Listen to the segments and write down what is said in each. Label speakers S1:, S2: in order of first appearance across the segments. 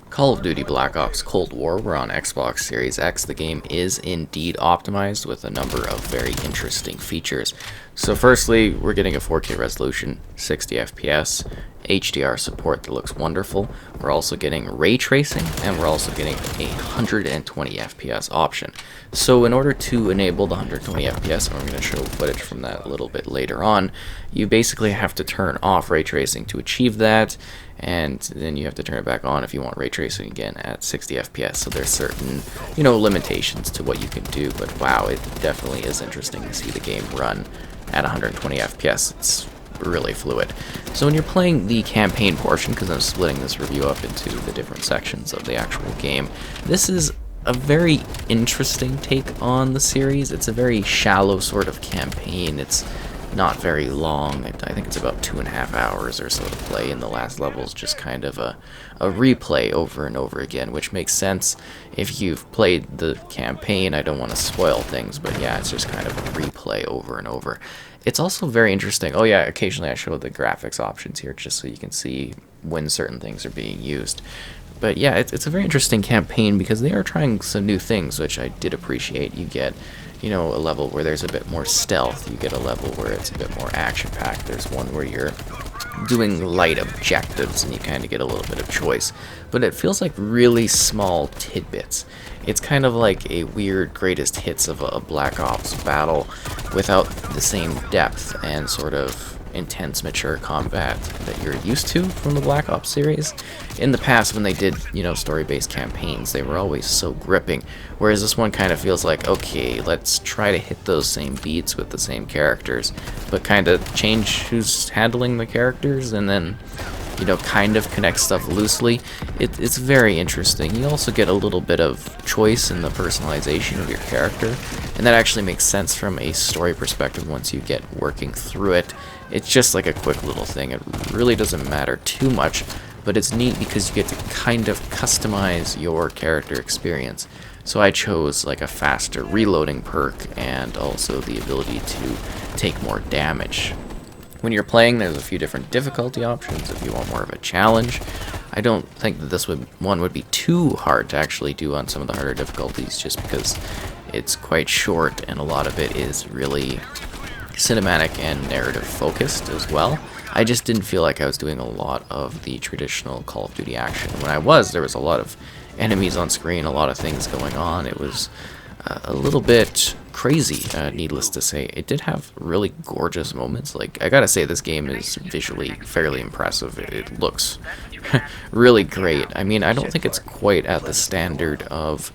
S1: Call of Duty Black Ops Cold War were on Xbox Series X. The game is indeed optimized with a number of very interesting features. So firstly, we're getting a 4K resolution, 60 FPS, HDR support that looks wonderful. We're also getting ray tracing, and we're also getting a 120 FPS option. So in order to enable the 120 FPS, and we're going to show footage from that a little bit later on, you basically have to turn off ray tracing to achieve that, and then you have to turn it back on if you want ray tracing again at 60 FPS. So there's certain, limitations to what you can do, but wow, it definitely is interesting to see the game run at 120 FPS. It's really fluid. So when you're playing the campaign portion, because I'm splitting this review up into the different sections of the actual game, this is a very interesting take on the series. It's a very shallow sort of campaign. It's not very long. I think it's about 2.5 hours or so to play, and the last level is just kind of a replay over and over again, which makes sense if you've played the campaign. I don't want to spoil things, but yeah, it's just kind of a replay over and over. It's also very interesting. Oh yeah, occasionally I show the graphics options here just so you can see when certain things are being used. But yeah, it's a very interesting campaign because they are trying some new things, which I did appreciate. You get, a level where there's a bit more stealth. You get a level where it's a bit more action-packed. There's one where you're doing light objectives and you kind of get a little bit of choice. But it feels like really small tidbits. It's kind of like a weird greatest hits of a Black Ops battle without the same depth and sort of intense, mature combat that you're used to from the Black Ops series. In the past, when they did, story-based campaigns, they were always so gripping, whereas this one kind of feels like, okay, let's try to hit those same beats with the same characters, but kind of change who's handling the characters, and then kind of connect stuff loosely. It's very interesting. You also get a little bit of choice in the personalization of your character, and that actually makes sense from a story perspective once you get working through it. It's just like a quick little thing. It really doesn't matter too much, but it's neat because you get to kind of customize your character experience. So I chose like a faster reloading perk and also the ability to take more damage. When you're playing, there's a few different difficulty options if you want more of a challenge. I don't think that this one would be too hard to actually do on some of the harder difficulties, just because it's quite short and a lot of it is really cinematic and narrative focused as well. I just didn't feel like I was doing a lot of the traditional Call of Duty action. When I was, there was a lot of enemies on screen, a lot of things going on. It was a little bit crazy, needless to say. It did have really gorgeous moments. Like, I gotta say, this game is visually fairly impressive. It looks really great. I mean, I don't think it's quite at the standard of,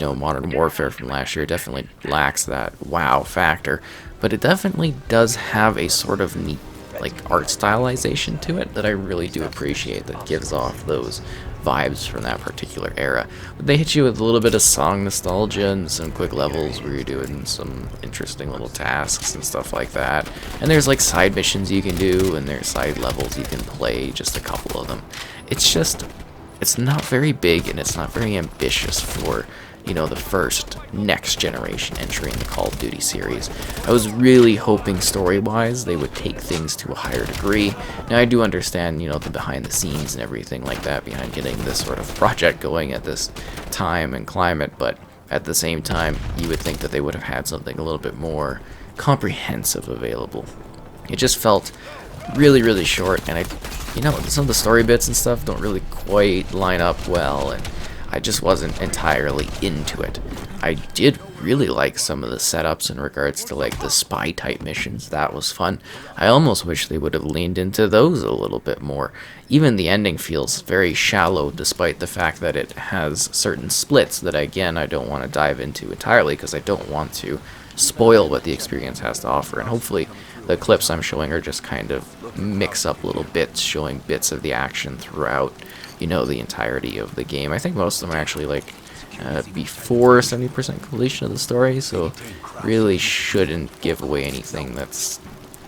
S1: Modern Warfare from last year. It definitely lacks that wow factor, but it definitely does have a sort of neat, like, art stylization to it that I really do appreciate, that gives off those vibes from that particular era. But they hit you with a little bit of song nostalgia and some quick levels where you're doing some interesting little tasks and stuff like that. And there's like side missions you can do, and there's side levels you can play, just a couple of them. It's not very big, and it's not very ambitious for the first next generation entry in the Call of Duty series. I was really hoping story-wise they would take things to a higher degree. Now I do understand, the behind the scenes and everything like that behind getting this sort of project going at this time and climate, but at the same time, you would think that they would have had something a little bit more comprehensive available. It just felt really, really short, and some of the story bits and stuff don't really quite line up well, and I just wasn't entirely into it. I did really like some of the setups in regards to like the spy type missions. That was fun. I almost wish they would have leaned into those a little bit more. Even the ending feels very shallow, despite the fact that it has certain splits that, again, I don't want to dive into entirely because I don't want to spoil what the experience has to offer. And hopefully the clips I'm showing are just kind of mix up little bits, showing bits of the action throughout the entirety of the game. I think most of them are actually like before 70% completion of the story, so really shouldn't give away anything that's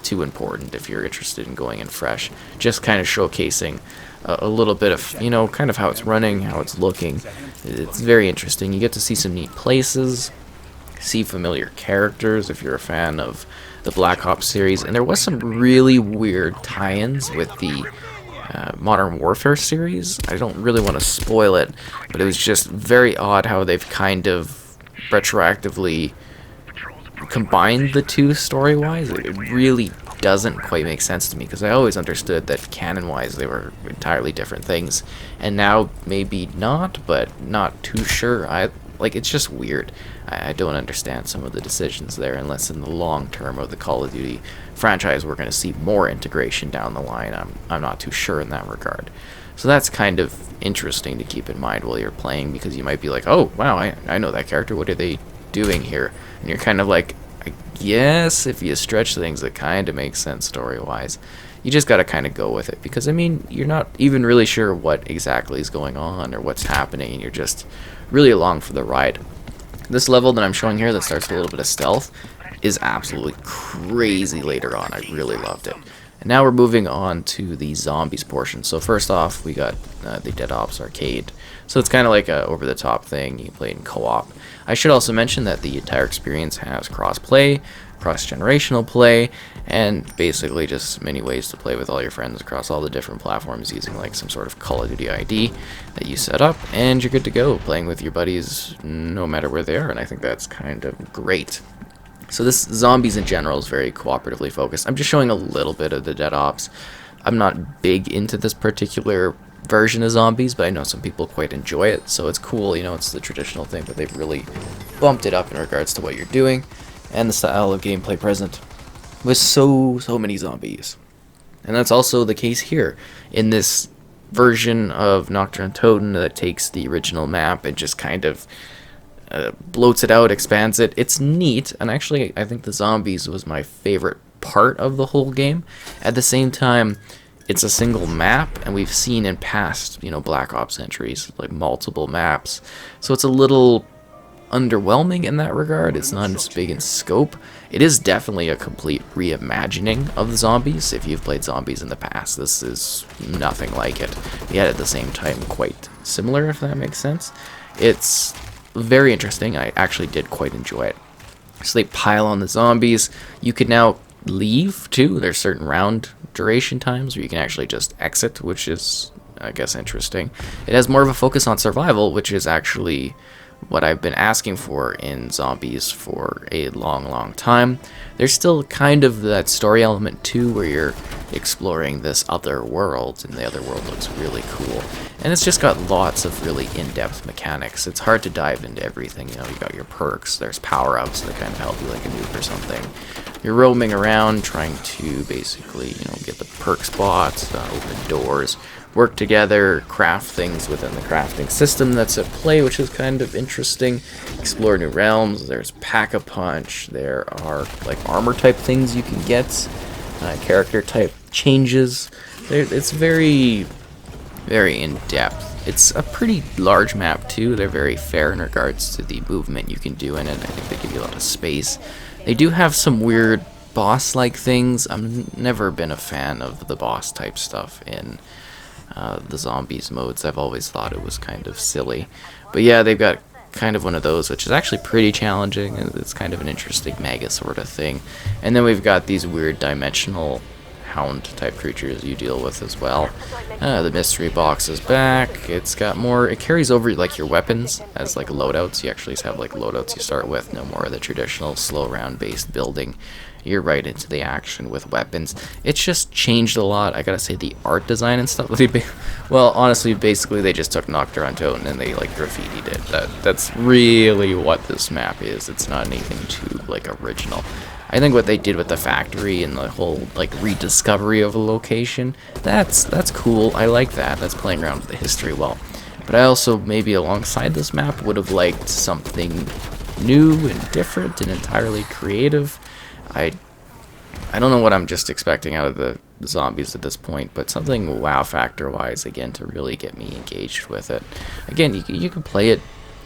S1: too important if you're interested in going in fresh. Just kind of showcasing a little bit of, kind of how it's running, how it's looking. It's very interesting. You get to see some neat places, see familiar characters if you're a fan of the Black Ops series, and there was some really weird tie-ins with the Modern Warfare series. I don't really want to spoil it, but it was just very odd how they've kind of retroactively combined the two story-wise. It really doesn't quite make sense to me, because I always understood that canon-wise they were entirely different things, and now maybe not, but not too sure. It's just weird. I don't understand some of the decisions there, unless in the long term of the Call of Duty franchise we're going to see more integration down the line. I'm not too sure in that regard. So that's kind of interesting to keep in mind while you're playing, because you might be like, oh wow, I know that character, what are they doing here? And you're kind of like, I guess if you stretch things, it kind of makes sense story-wise. You just got to kind of go with it, because I mean, you're not even really sure what exactly is going on or what's happening, and you're just really along for the ride. This level that I'm showing here that starts with a little bit of stealth is absolutely crazy later on. I really loved it. And now we're moving on to the zombies portion. So first off, we got the Dead Ops arcade. So it's kind of like a over-the-top thing. You can play in co-op. I should also mention that the entire experience has cross-play, cross-generational play, and basically just many ways to play with all your friends across all the different platforms using like some sort of Call of Duty ID that you set up, and you're good to go playing with your buddies no matter where they are, and I think that's kind of great. So this zombies in general is very cooperatively focused. I'm just showing a little bit of the Dead Ops. I'm not big into this particular version of zombies, but I know some people quite enjoy it, so it's cool. You know, it's the traditional thing, but they've really bumped it up in regards to what you're doing and the style of gameplay present with so many zombies. And that's also the case here in this version of Nacht Der Untoten that takes the original map and just kind of bloats it out, expands it. It's neat, and actually I think the zombies was my favorite part of the whole game. At the same time, it's a single map, and we've seen in past, you know, Black Ops entries, like multiple maps. So it's a little underwhelming in that regard. It's not as big in scope. It is definitely a complete reimagining of the zombies. If you've played zombies in the past, this is nothing like it. Yet at the same time, quite similar, if that makes sense. It's very interesting. I actually did quite enjoy it. So they pile on the zombies. You can now leave too. There's certain round duration times where you can actually just exit, which is, I guess, interesting. It has more of a focus on survival, which is actually what I've been asking for in zombies for a long time. There's still kind of that story element too, where you're exploring this other world, and the other world looks really cool. And it's just got lots of really in-depth mechanics. It's hard to dive into everything. You know, you got your perks, there's power-ups that kind of help you like a noob or something. You're roaming around trying to basically, you know, get the perk spots, open doors, work together, craft things within the crafting system that's at play, which is kind of interesting. Explore new realms. There's Pack-a-Punch. There are like armor type things you can get, character type changes. It's very in-depth. It's a pretty large map too. They're very fair in regards to the movement you can do in it. I think they give you a lot of space. They do have some weird boss-like things. I've never been a fan of the boss type stuff in the zombies modes. I've always thought it was kind of silly. But yeah, they've got kind of one of those, which is actually pretty challenging. It's kind of an interesting mega sort of thing. And then we've got these weird dimensional hound type creatures you deal with as well. The mystery box is back. It's got more, it carries over like your weapons as like loadouts. You actually have like loadouts you start with, no more of the traditional slow round based building. You're right into the action with weapons. It's just changed a lot. I gotta say, the art design and stuff. Well, honestly, basically they just took Nacht Der Untoten and they like graffitied it. That's really what this map is. It's not anything too like original. I think what they did with the factory and the whole like rediscovery of a location, that's cool. I like that. That's playing around with the history well. But I also, maybe alongside this map, would have liked something new and different and entirely creative. I don't know what I'm just expecting out of the zombies at this point, but something wow factor wise, again, to really get me engaged with it. Again, you can play it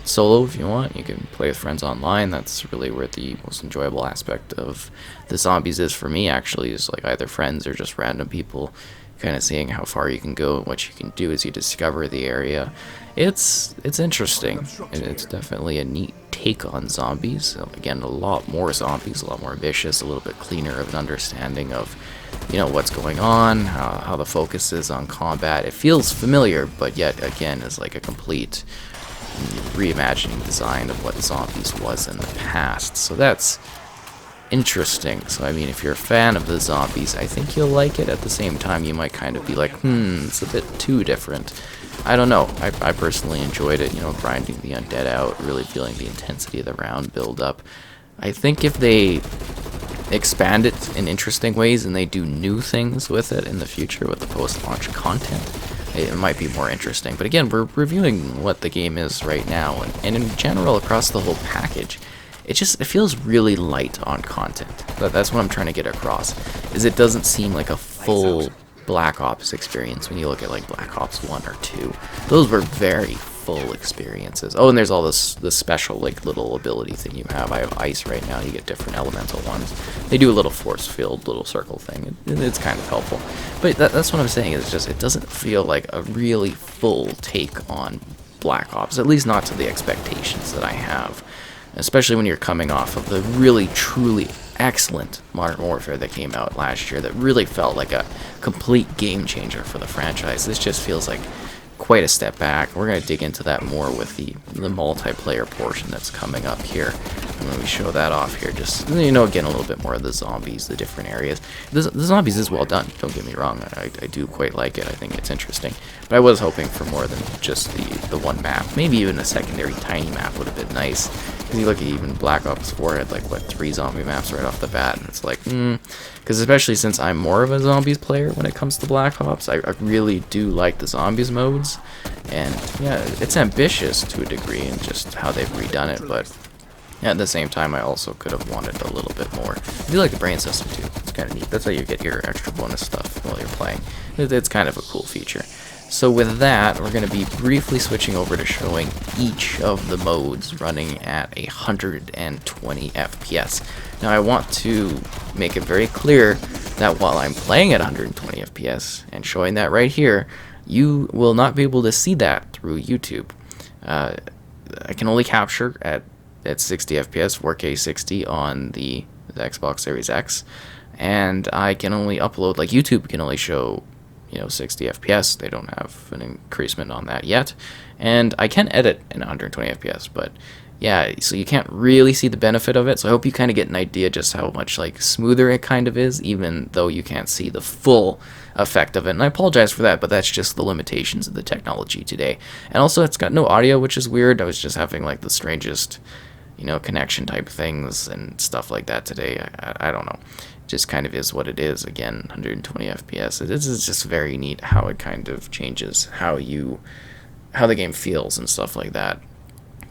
S1: solo if you want. You can play with friends online. That's really where the most enjoyable aspect of the zombies is for me, actually, is like either friends or just random people, kind of seeing how far you can go and what you can do as you discover the area. It's interesting, and it's definitely a neat take on zombies. So again, a lot more zombies, a lot more vicious, a little bit cleaner of an understanding of you know, what's going on, how the focus is on combat. It feels familiar, but yet again is like a complete reimagining design of what zombies was in the past. So that's interesting. So I mean, if you're a fan of the zombies, I think you'll like it. At the same time, you might kind of be like, it's a bit too different. I don't know. I personally enjoyed it, you know, grinding the undead out, really feeling the intensity of the round build up. I think if they expand it in interesting ways and they do new things with it in the future with the post-launch content, it might be more interesting. But again, we're reviewing what the game is right now, and in general across the whole package, it feels really light on content. That's what I'm trying to get across, is it doesn't seem like a full Black Ops experience when you look at like Black Ops 1 or 2. Those were very full experiences. Oh, and there's all this special like little ability thing you have. I have ice right now. You get different elemental ones. They do a little force field, little circle thing. It's kind of helpful. But that's what I'm saying. It's just, it doesn't feel like a really full take on Black Ops, at least not to the expectations that I have. Especially when you're coming off of the really, truly excellent Modern Warfare that came out last year that really felt like a complete game changer for the franchise. This just feels like quite a step back. We're going to dig into that more with the multiplayer portion that's coming up here. And when we show that off here, just, you know, again, a little bit more of the zombies, the different areas. The zombies is well done, don't get me wrong. I do quite like it. I think it's interesting. But I was hoping for more than just the one map. Maybe even a secondary tiny map would have been nice. Because you look at even Black Ops 4 had like, what, 3 zombie maps right off the bat. And it's like, because especially since I'm more of a zombies player when it comes to Black Ops, I really do like the zombies modes. And yeah, it's ambitious to a degree in just how they've redone it, but at the same time, I also could have wanted a little bit more. I do like the brain system too. It's kind of neat. That's how you get your extra bonus stuff while you're playing. It's kind of a cool feature. So with that, we're going to be briefly switching over to showing each of the modes running at 120 FPS. Now I want to make it very clear that while I'm playing at 120 FPS and showing that right here, you will not be able to see that through YouTube. I can only capture at 60 FPS, 4K 60 on the Xbox Series X, and I can only upload, like YouTube can only show, you know, 60 FPS. They don't have an increasement on that yet, and I can edit in 120 FPS, but yeah, so you can't really see the benefit of it. So I hope you kind of get an idea just how much like smoother it kind of is, even though you can't see the full effect of it. And I apologize for that, but that's just the limitations of the technology today. And also it's got no audio, which is weird. I was just having like the strangest, you know, connection type things and stuff like that today. I don't know. It just kind of is what it is. Again, 120 FPS. This is just very neat how it kind of changes how the game feels and stuff like that.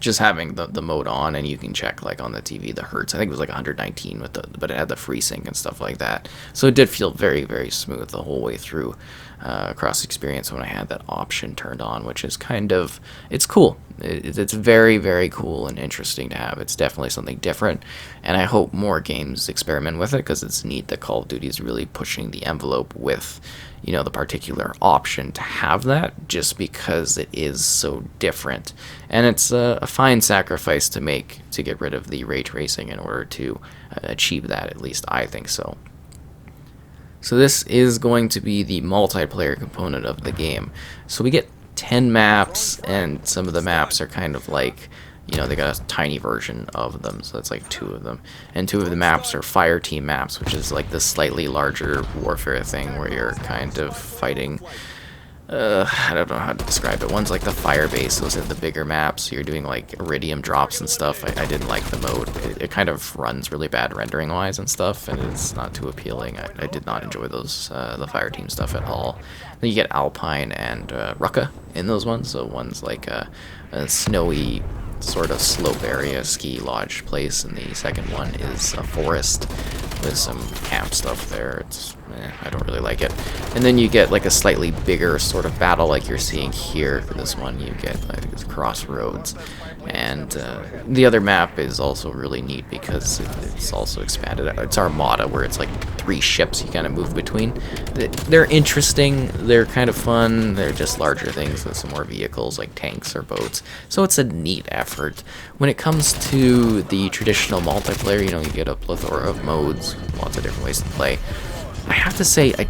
S1: Just having the mode on, and you can check like on the TV the hertz. I think it was like 119 with but it had the FreeSync and stuff like that. So it did feel very, very smooth the whole way through across experience when I had that option turned on, which is kind of, it's cool. It's very, very cool and interesting to have. It's definitely something different, and I hope more games experiment with it, because it's neat that Call of Duty is really pushing the envelope with, you know, the particular option to have that, just because it is so different. And it's a fine sacrifice to make to get rid of the ray tracing in order to achieve that, at least I think so. So this is going to be the multiplayer component of the game. So we get 10 maps, and some of the maps are kind of like, you know, they got a tiny version of them, so that's like 2 of them. And 2 of the maps are fire team maps, which is like the slightly larger warfare thing where you're kind of fighting, I don't know how to describe it. One's like the fire base, those are the bigger maps, so you're doing like iridium drops and stuff. I didn't like the mode. It kind of runs really bad rendering wise and stuff, and it's not too appealing. I did not enjoy those, the fire team stuff at all. Then you get Alpine and Rucka in those ones, so one's like a snowy sort of slope area, ski lodge place, and the second one is a forest with some camp stuff there. I don't really like it. And then you get like a slightly bigger sort of battle like you're seeing here. For this one you get, I think it's Crossroads, and the other map is also really neat because it's also expanded. It's Armada, where it's like 3 ships you kind of move between. They're interesting, they're kind of fun, they're just larger things with some more vehicles like tanks or boats, so it's a neat effort. When it comes to the traditional multiplayer, you know, you get a plethora of modes, lots of different ways to play. I have to say, I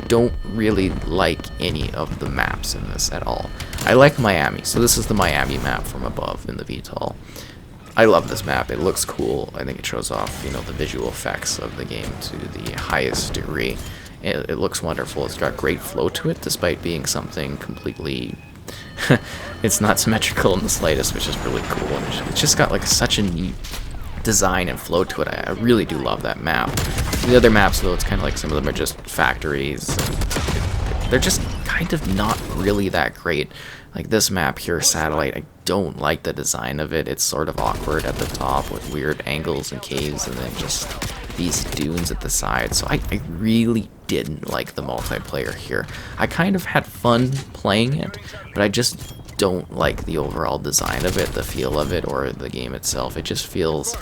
S1: don't really like any of the maps in this at all. I like Miami, so this is the Miami map from above in the VTOL. I love this map. It looks cool. I think it shows off, you know, the visual effects of the game to the highest degree. It looks wonderful. It's got great flow to it, despite being something completely... it's not symmetrical in the slightest, which is really cool. And it's just got like such a neat design and flow to it. I really do love that map. The other maps, though, it's kind of like some of them are just factories. They're just kind of not really that great. Like this map here, Satellite, I don't like the design of it. It's sort of awkward at the top with weird angles and caves and then just these dunes at the side. So I really didn't like the multiplayer here. I kind of had fun playing it, but I just don't like the overall design of it, the feel of it, or the game itself. It just feels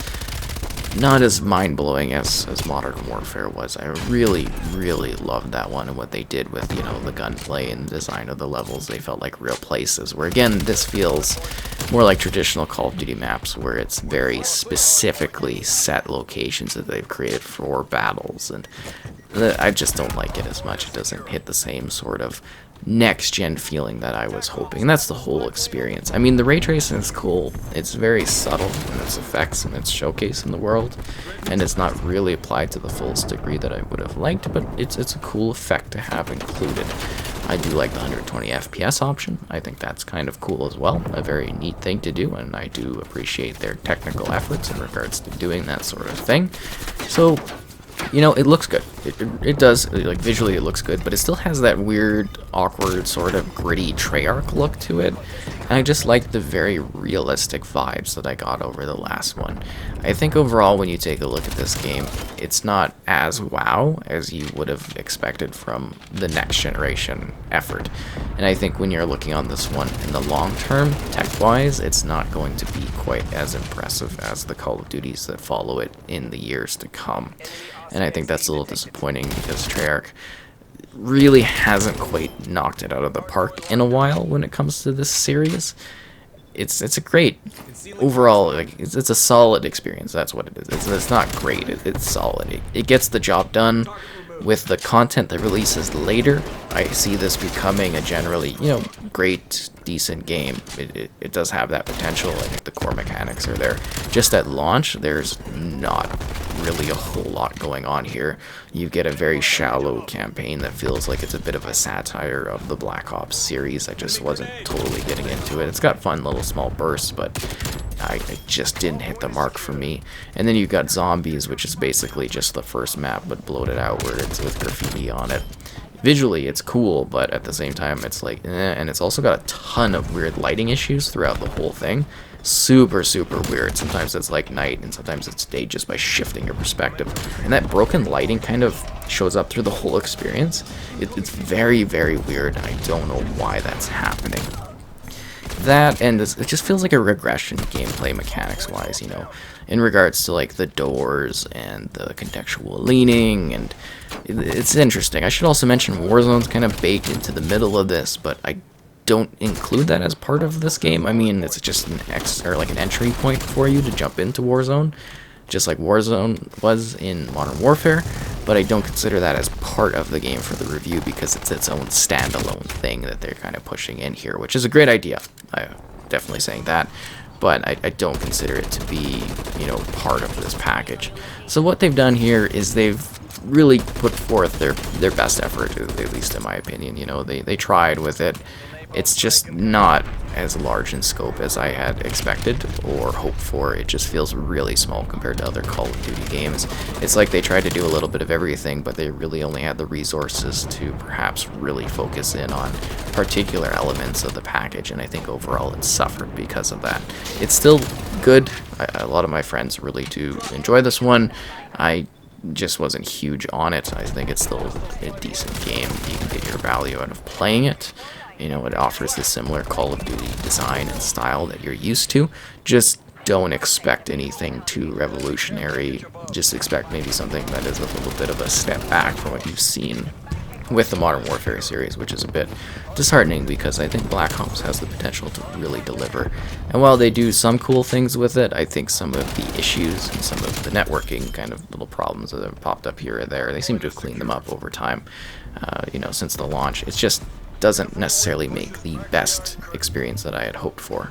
S1: not as mind-blowing as Modern Warfare was. I really, really loved that one and what they did with, you know, the gunplay and the design of the levels. They felt like real places, where again, this feels more like traditional Call of Duty maps, where it's very specifically set locations that they've created for battles, and I just don't like it as much. It doesn't hit the same sort of next-gen feeling that I was hoping, and that's the whole experience. I mean, the ray tracing is cool. It's very subtle in its effects and its showcase in the world, and it's not really applied to the fullest degree that I would have liked, but it's a cool effect to have included. I do like the 120 FPS option. I think that's kind of cool as well, a very neat thing to do, and I do appreciate their technical efforts in regards to doing that sort of thing. So, you know, it looks good. It does, like, visually it looks good, but it still has that weird, awkward, sort of gritty Treyarch look to it. And I just like the very realistic vibes that I got over the last one. I think overall, when you take a look at this game, it's not as wow as you would have expected from the next generation effort. And I think when you're looking on this one in the long term, tech-wise, it's not going to be quite as impressive as the Call of Duties that follow it in the years to come. And I think that's a little disappointing because Treyarch really hasn't quite knocked it out of the park in a while when it comes to this series. It's a great overall, like, it's a solid experience. That's what it is. It's not great. It's solid. It gets the job done. With the content that releases later, I see this becoming a generally, you know, great, decent game. It does have that potential. I think the core mechanics are there. Just at launch, there's not really a whole lot going on here. You get a very shallow campaign that feels like it's a bit of a satire of the Black Ops series. I just wasn't totally getting into it. It's got fun little small bursts, but it just didn't hit the mark for me. And then you've got Zombies, which is basically just the first map, but bloated out, where it's with graffiti on it. Visually, it's cool, but at the same time, it's like, and it's also got a ton of weird lighting issues throughout the whole thing. Super, super weird. Sometimes it's like night, and sometimes it's day, just by shifting your perspective. And that broken lighting kind of shows up through the whole experience. It's very, very weird, and I don't know why that's happening. That, and it just feels like a regression gameplay mechanics-wise, you know, in regards to, like, the doors and the contextual leaning, and it's interesting. I should also mention Warzone's kind of baked into the middle of this, but I don't include that as part of this game. I mean, it's just an entry point for you to jump into Warzone, just like Warzone was in Modern Warfare, but I don't consider that as part of the game for the review because it's its own standalone thing that they're kind of pushing in here, which is a great idea. I'm definitely saying that, but I don't consider it to be, you know, part of this package. So what they've done here is they've really put forth their best effort, at least in my opinion. You know, they tried with it. It's just not as large in scope as I had expected or hoped for. It just feels really small compared to other Call of Duty games. It's like they tried to do a little bit of everything, but they really only had the resources to perhaps really focus in on particular elements of the package, and I think overall it suffered because of that. It's still good. A lot of my friends really do enjoy this one. I just wasn't huge on it. I think it's still a decent game. You can get your value out of playing it. You know, it offers the similar Call of Duty design and style that you're used to. Just don't expect anything too revolutionary. Just expect maybe something that is a little bit of a step back from what you've seen with the Modern Warfare series, which is a bit disheartening because I think Black Ops has the potential to really deliver. And while they do some cool things with it, I think some of the issues and some of the networking kind of little problems that have popped up here or there, they seem to have cleaned them up over time, since the launch. It just doesn't necessarily make the best experience that I had hoped for.